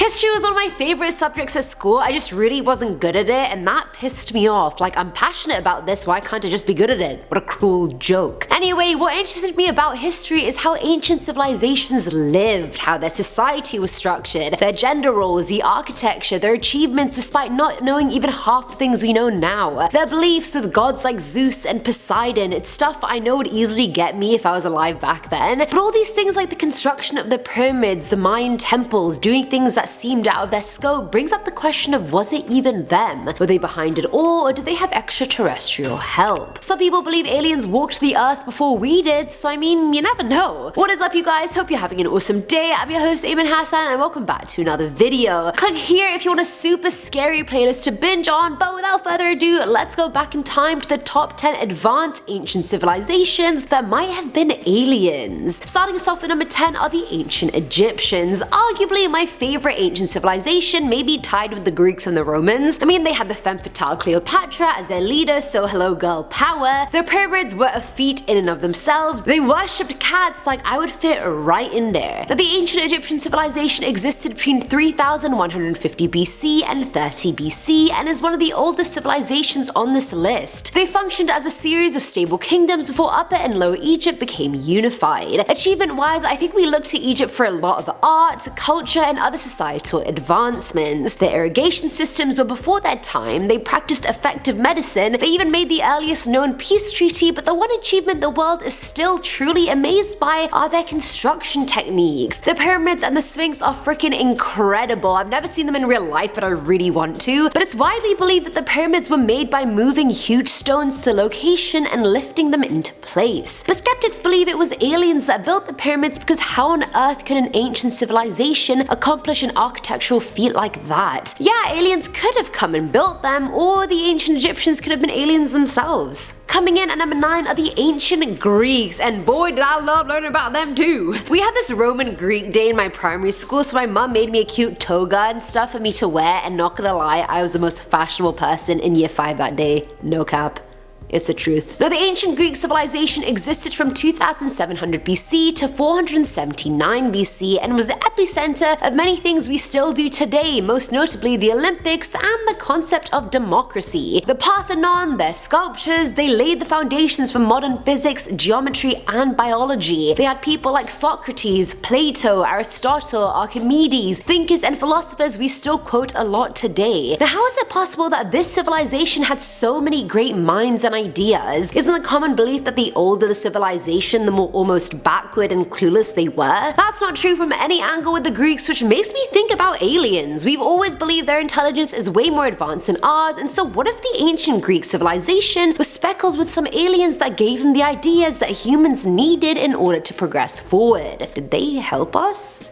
History was one of my favorite subjects at school. I just really wasn't good at it, and that pissed me off. Like, I'm passionate about this, why can't I just be good at it? What a cruel joke. Anyway, what interested me about history is how ancient civilizations lived, how their society was structured, their gender roles, the architecture, their achievements despite not knowing even half the things we know now, their beliefs with gods like Zeus and Poseidon. It's stuff I know would easily get me if I was alive back then. But all these things like the construction of the pyramids, the Mayan temples, doing things that seemed out of their scope brings up the question of, was it even them? Were they behind it all, or did they have extraterrestrial help? Some people believe aliens walked the earth before we did, so I mean, you never know. What is up, you guys? Hope you're having an awesome day. I'm your host Eamon Hassan, and welcome back to another video. Click here if you want a super scary playlist to binge on, but without further ado, let's go back in time to the top 10 advanced ancient civilizations that might have been aliens. Starting us off at number 10 are the ancient Egyptians, arguably my favorite ancient civilization, maybe tied with the Greeks and the Romans. I mean, they had the femme fatale Cleopatra as their leader, so hello girl power. Their pyramids were a feat in and of themselves. They worshipped cats, like I would fit right in there. Now, the ancient Egyptian civilization existed between 3150 BC and 30 BC and is one of the oldest civilizations on this list. They functioned as a series of stable kingdoms before Upper and Lower Egypt became unified. Achievement-wise, I think we look to Egypt for a lot of art, culture, and other societal advancements. Their irrigation systems were before their time, they practiced effective medicine, they even made the earliest known peace treaty, but the one achievement the world is still truly amazed by are their construction techniques. The pyramids and the Sphinx are freaking incredible. I've never seen them in real life, but I really want to. But it's widely believed that the pyramids were made by moving huge stones to the location and lifting them into place. But skeptics believe it was aliens that built the pyramids, because how on earth can an ancient civilization accomplish an architectural feat like that? Yeah, aliens could have come and built them, or the ancient Egyptians could have been aliens themselves. Coming in at number 9 are the ancient Greeks, and boy did I love learning about them too. We had this Roman Greek day in my primary school, so my mum made me a cute toga and stuff for me to wear, and not gonna lie, I was the most fashionable person in year 5 that day. No cap. It's the truth. Now, the ancient Greek civilization existed from 2700 BC to 479 BC and was the epicenter of many things we still do today, most notably the Olympics and the concept of democracy. The Parthenon, their sculptures, they laid the foundations for modern physics, geometry, and biology. They had people like Socrates, Plato, Aristotle, Archimedes, thinkers and philosophers we still quote a lot today. Now, how is it possible that this civilization had so many great minds and ideas? Isn't the common belief that the older the civilization, the more almost backward and clueless they were? That's not true from any angle with the Greeks, which makes me think about aliens. We've always believed their intelligence is way more advanced than ours, and so what if the ancient Greek civilization was speckles with some aliens that gave them the ideas that humans needed in order to progress forward? Did they help us?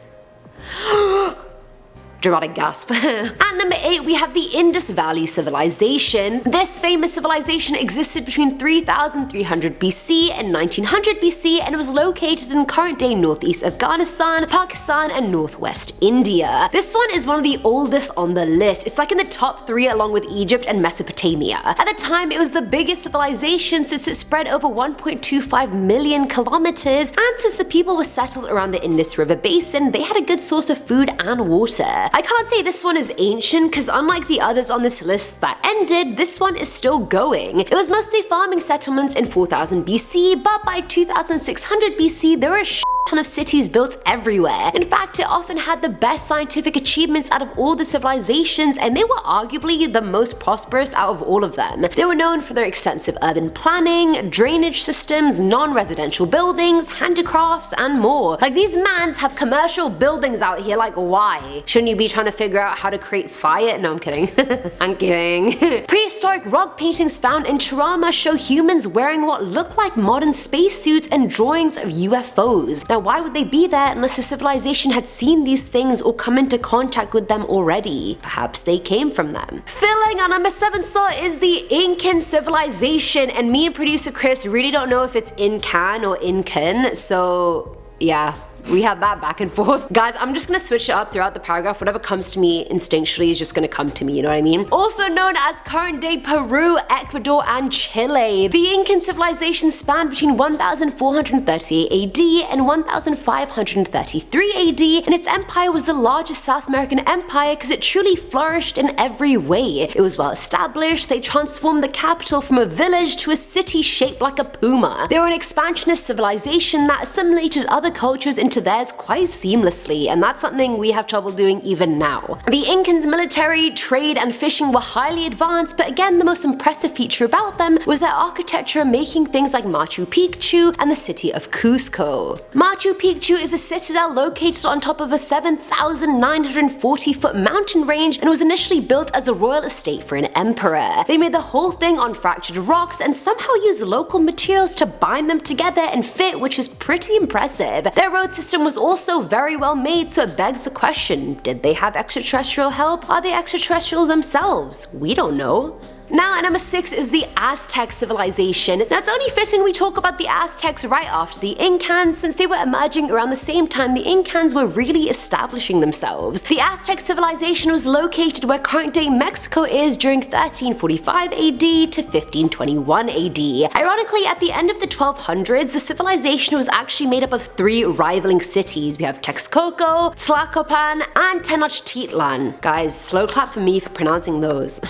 Dramatic gasp. At number 8, we have the Indus Valley civilization. This famous civilization existed between 3300 BC and 1900 BC and was located in current-day northeast Afghanistan, Pakistan, and northwest India. This one is one of the oldest on the list. It's like in the top 3 along with Egypt and Mesopotamia. At the time, it was the biggest civilization since it spread over 1.25 million kilometers, and since the people were settled around the Indus River basin, they had a good source of food and water. I can't say this one is ancient, because unlike the others on this list that ended, this one is still going. It was mostly farming settlements in 4000 BC, but by 2600 BC there were a ton of cities built everywhere. In fact, it often had the best scientific achievements out of all the civilizations, and they were arguably the most prosperous out of all of them. They were known for their extensive urban planning, drainage systems, non-residential buildings, handicrafts, and more. Like, these mans have commercial buildings out here, like why? Shouldn't you be trying to figure out how to create fire? No, I'm kidding. I'm kidding. Prehistoric rock paintings found in Chirama show humans wearing what look like modern spacesuits and drawings of UFOs. Now, why would they be there unless the civilization had seen these things or come into contact with them already? Perhaps they came from them. Filling our number 7 slot is the Incan civilization, and me and producer Chris really don't know if it's INCAN or INCAN, so yeah. We had that back and forth. Guys, I'm just gonna switch it up throughout the paragraph. Whatever comes to me instinctually is just gonna come to me, you know what I mean? Also known as current day Peru, Ecuador, and Chile. The Incan civilization spanned between 1438 AD and 1533 AD, and its empire was the largest South American empire because it truly flourished in every way. It was well established, they transformed the capital from a village to a city shaped like a puma. They were an expansionist civilization that assimilated other cultures into theirs quite seamlessly, and that's something we have trouble doing even now. The Incans' military, trade, and fishing were highly advanced, but again, the most impressive feature about them was their architecture, making things like Machu Picchu and the city of Cusco. Machu Picchu is a citadel located on top of a 7,940-foot mountain range and was initially built as a royal estate for an emperor. They made the whole thing on fractured rocks and somehow used local materials to bind them together and fit, which is pretty impressive. Their road system was also very well made, so it begs the question, did they have extraterrestrial help? Are they extraterrestrials themselves? We don't know. Now, at number 6 is the Aztec civilization. Now, it's only fitting we talk about the Aztecs right after the Incans, since they were emerging around the same time the Incans were really establishing themselves. The Aztec civilization was located where current-day Mexico is during 1345 AD to 1521 AD. Ironically, at the end of the 1200s, the civilization was actually made up of 3 rivaling cities. We have Texcoco, Tlacopan, and Tenochtitlan. Guys, slow clap for me for pronouncing those.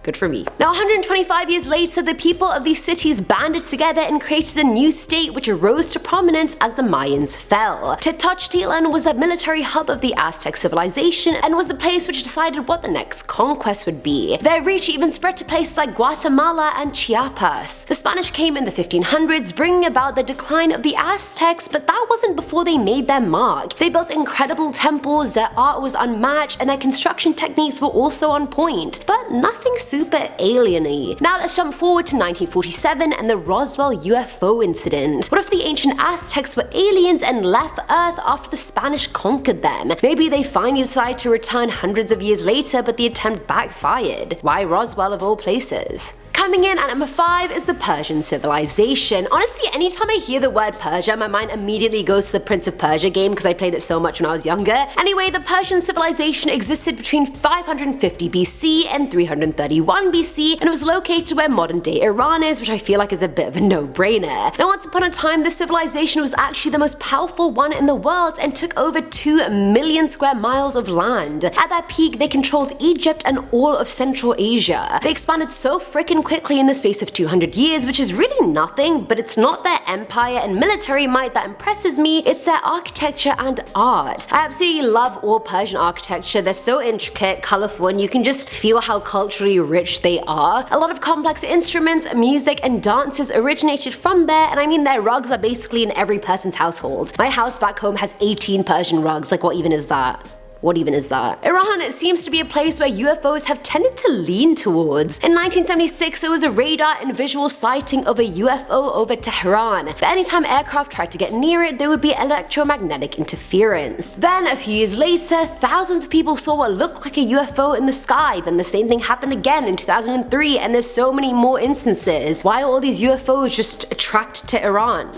Good for me. Now, 125 years later, the people of these cities banded together and created a new state which rose to prominence as the Mayans fell. Tenochtitlan was a military hub of the Aztec civilization and was the place which decided what the next conquest would be. Their reach even spread to places like Guatemala and Chiapas. The Spanish came in the 1500s, bringing about the decline of the Aztecs, but that wasn't before they made their mark. They built incredible temples, their art was unmatched, and their construction techniques were also on point, but nothing super alien-y. Now let's jump forward to 1947 and the Roswell UFO incident. What if the ancient Aztecs were aliens and left Earth after the Spanish conquered them? Maybe they finally decided to return hundreds of years later, but the attempt backfired. Why Roswell of all places? Coming in at number 5 is the Persian civilization. Honestly, anytime I hear the word Persia, my mind immediately goes to the Prince of Persia game because I played it so much when I was younger. Anyway, the Persian civilization existed between 550 BC and 331 BC, and it was located where modern-day Iran is, which I feel like is a bit of a no-brainer. Now, once upon a time, this civilization was actually the most powerful one in the world and took over 2 million square miles of land. At their peak, they controlled Egypt and all of Central Asia. They expanded so freaking quickly in the space of 200 years, which is really nothing, but it's not their empire and military might that impresses me, it's their architecture and art. I absolutely love all Persian architecture. They're so intricate, colorful, and you can just feel how culturally rich they are. A lot of complex instruments, music, and dances originated from there, and I mean their rugs are basically in every person's household. My house back home has 18 Persian rugs, like what even is that? What even is that? Iran, it seems to be a place where UFOs have tended to lean towards. In 1976, there was a radar and visual sighting of a UFO over Tehran, but anytime aircraft tried to get near it, there would be electromagnetic interference. Then, a few years later, thousands of people saw what looked like a UFO in the sky. Then the same thing happened again in 2003, and there's so many more instances. Why are all these UFOs just attracted to Iran?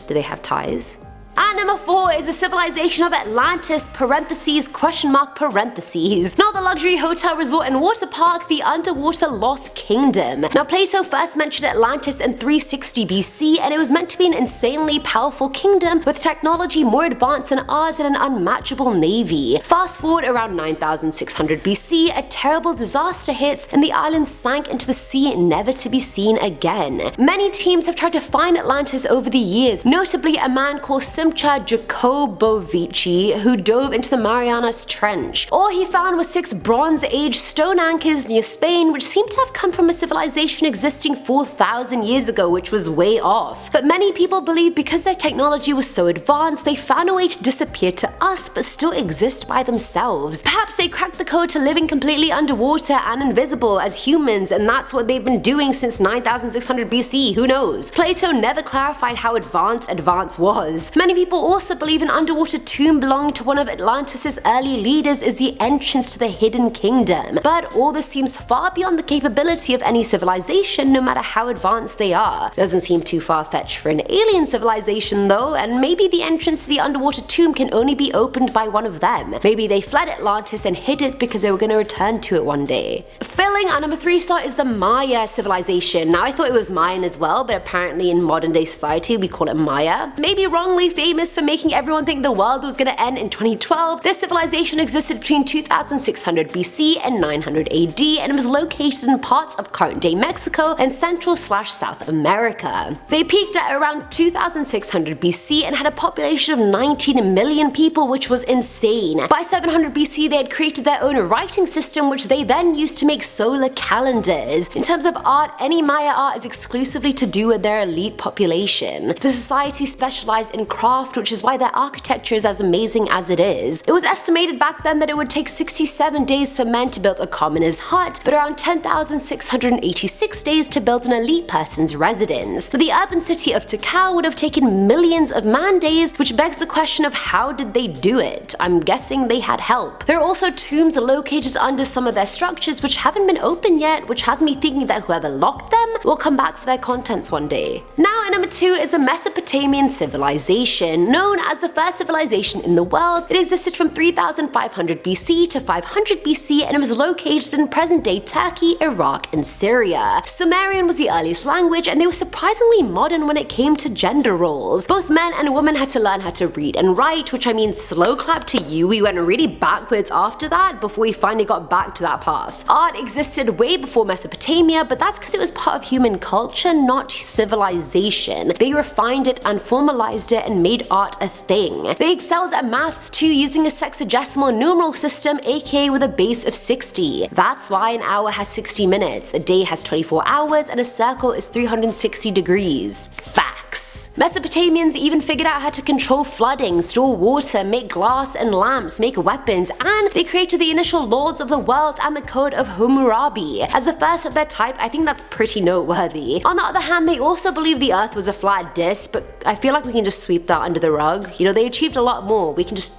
Do they have ties? And number 4 is the civilization of Atlantis, parentheses, question mark, parentheses. Not the luxury hotel resort and water park, the underwater lost kingdom. Now, Plato first mentioned Atlantis in 360 BC, and it was meant to be an insanely powerful kingdom with technology more advanced than ours and an unmatchable navy. Fast forward around 9600 BC, a terrible disaster hits, and the island sank into the sea, never to be seen again. Many teams have tried to find Atlantis over the years, notably a man called Simcha Jacobovici, who dove into the Marianas Trench. All he found was 6 Bronze Age stone anchors near Spain, which seemed to have come from a civilization existing 4,000 years ago, which was way off. But many people believe because their technology was so advanced, they found a way to disappear to us but still exist by themselves. Perhaps they cracked the code to living completely underwater and invisible as humans, and that's what they've been doing since 9600 BC, who knows? Plato never clarified how advanced was. Many Many people also believe an underwater tomb belonging to one of Atlantis' early leaders is the entrance to the hidden kingdom. But all this seems far beyond the capability of any civilization, no matter how advanced they are. Doesn't seem too far-fetched for an alien civilization though, and maybe the entrance to the underwater tomb can only be opened by one of them. Maybe they fled Atlantis and hid it because they were going to return to it one day. Filling our number 3 slot is the Maya civilization. Now I thought it was Mayan as well, but apparently in modern day society we call it Maya. Maybe wrongly famous for making everyone think the world was going to end in 2012, this civilization existed between 2600 BC and 900 AD and was located in parts of current-day Mexico and Central/South America. They peaked at around 2600 BC and had a population of 19 million people, which was insane. By 700 BC they had created their own writing system, which they then used to make solar calendars. In terms of art, any Maya art is exclusively to do with their elite population. The society specialized in craft, which is why their architecture is as amazing as it is. It was estimated back then that it would take 67 days for men to build a commoner's hut, but around 10,686 days to build an elite person's residence. But the urban city of Tikal would have taken millions of man days, which begs the question of how did they do it? I'm guessing they had help. There are also tombs located under some of their structures which haven't been opened yet, which has me thinking that whoever locked them will come back for their contents one day. Now at number 2 is the Mesopotamian civilization. Known as the first civilization in the world, it existed from 3500 BC to 500 BC and it was located in present-day Turkey, Iraq, and Syria. Sumerian was the earliest language and they were surprisingly modern when it came to gender roles. Both men and women had to learn how to read and write, which I mean slow clap to you, we went really backwards after that before we finally got back to that path. Art existed way before Mesopotamia, but that's because it was part of human culture, not civilization. They refined it and formalized it and made art a thing. They excelled at maths too, using a sexagesimal numeral system, aka with a base of 60. That's why an hour has 60 minutes, a day has 24 hours, and a circle is 360 degrees. Facts. Mesopotamians even figured out how to control flooding, store water, make glass and lamps, make weapons, and they created the initial laws of the world and the Code of Hammurabi. As the first of their type, I think that's pretty noteworthy. On the other hand, they also believed the earth was a flat disc, but I feel like we can just sweep that under the rug. You know, they achieved a lot more. We can just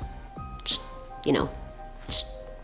you know.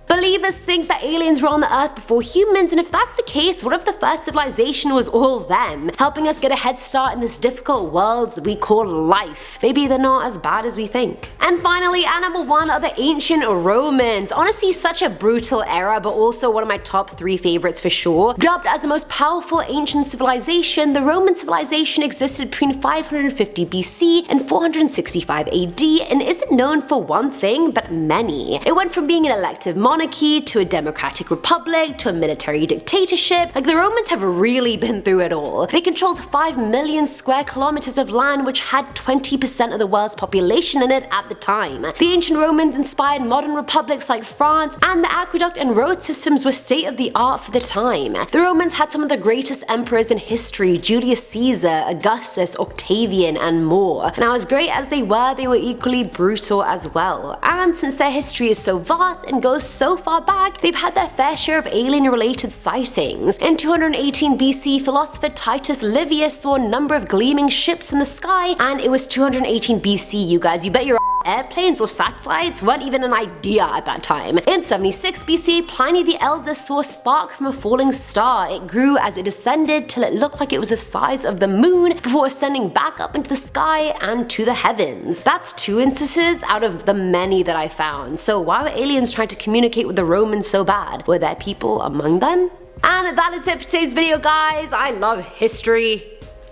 Believers think that aliens were on the earth before humans, and if that's the case, what if the first civilization was all them, helping us get a head start in this difficult world that we call life? Maybe they're not as bad as we think. And finally, at number 1 are the ancient Romans. Honestly, such a brutal era, but also one of my top 3 favorites for sure. Dubbed as the most powerful ancient civilization, the Roman civilization existed between 550 BC and 465 AD and isn't known for one thing, but many. It went from being an elective monarchy to a democratic republic to a military dictatorship. Like, the Romans have really been through it all. They controlled 5 million square kilometers of land, which had 20% of the world's population in it at the time. The ancient Romans inspired modern republics like France, and the aqueduct and road systems were state of the art for the time. The Romans had some of the greatest emperors in history: Julius Caesar, Augustus, Octavian, and more. Now, as great as they were equally brutal as well. And since their history is so vast and goes so far back, they've had their fair share of alien-related sightings. In 218 BC, philosopher Titus Livius saw a number of gleaming ships in the sky, and it was 218 BC, you guys. You bet your airplanes or satellites weren't even an idea at that time. In 76 BC, Pliny the Elder saw a spark from a falling star. It grew as it ascended till it looked like it was the size of the moon before ascending back up into the sky and to the heavens. That's 2 instances out of the many that I found. So why were aliens trying to communicate with the Romans so bad? Were there people among them? And that is it for today's video, guys. I love history.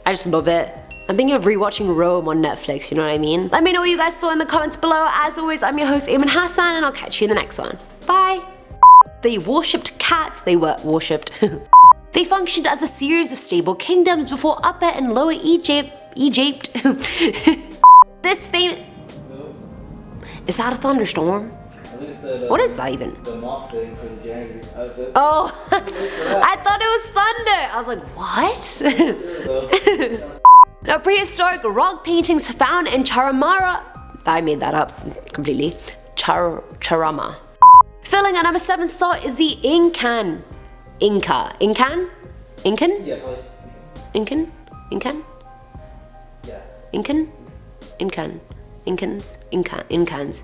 I just love it. I'm thinking of rewatching Rome on Netflix, you know what I mean? Let me know what you guys thought in the comments below. As always, I'm your host, Ayman Hassan, and I'll catch you in the next one. Bye! They worshipped cats. They were worshipped. They functioned as a series of stable kingdoms before Upper and Lower Egypt. This famous... Is that a thunderstorm? What is that even? The mop thing for the janitor. Oh, I thought it was thunder. I was like, what? Now, prehistoric rock paintings found in Charamara. I made that up completely. Charama. Filling at number 7 slot is the INCAN. INCAN? Yeah, probably. INCAN? Yeah. INCAN? INCAN. Incans? Incans.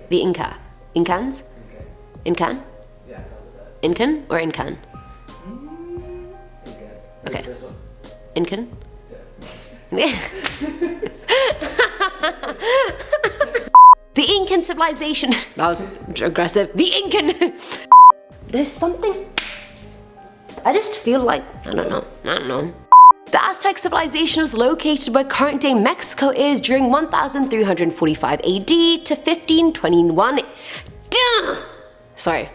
The Inca. Incans? Incan? Yeah, I'll go with that. Incan or Incan? Okay. Okay. First one. Incan? Yeah. The Incan civilization. That was aggressive. The Incan. There's something. I just feel like, I don't know. The Aztec civilization was located where current day Mexico is during 1345 AD to 1521. Sorry.